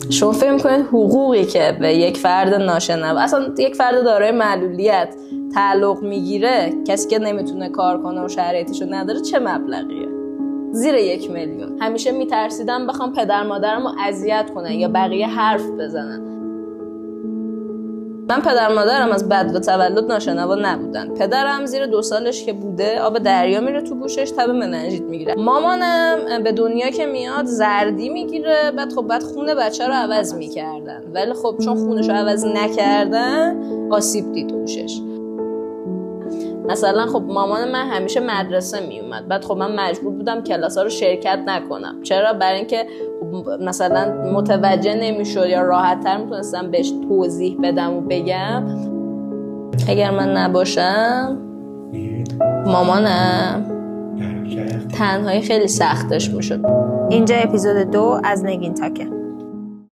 شما فکر می‌کنید حقوقی که به یک فرد ناشنوا، اصلا یک فرد دارای معلولیت تعلق میگیره، کسی که نمیتونه کار کنه و شرایطشو نداره، چه مبلغیه؟ زیر 1 میلیون. همیشه میترسیدم بخوام پدر مادرمو اذیت کنن یا بقیه حرف بزنن. من پدر مادرم از بدو تولد ناشنوا نبودن. پدرم زیر 2 سالش که بوده آب دریا میره تو گوشش، تب مننژیت میگیره. مامانم به دنیا که میاد زردی میگیره، بعد خون بچه رو عوض میکردن، ولی خب چون خونش رو عوض نکردن آسیب دید گوشش. مثلا خب مامان من همیشه مدرسه میومد، بعد خب من مجبور بودم کلاس‌ها رو شرکت نکنم. چرا؟ برای اینکه مثلا متوجه نمیشد یا راحت‌تر میتونستم بهش توضیح بدم و بگم. اگر من نباشم مامانم تنهایی خیلی سختش میشد. اینجا اپیزود 2 از نگین تاکه.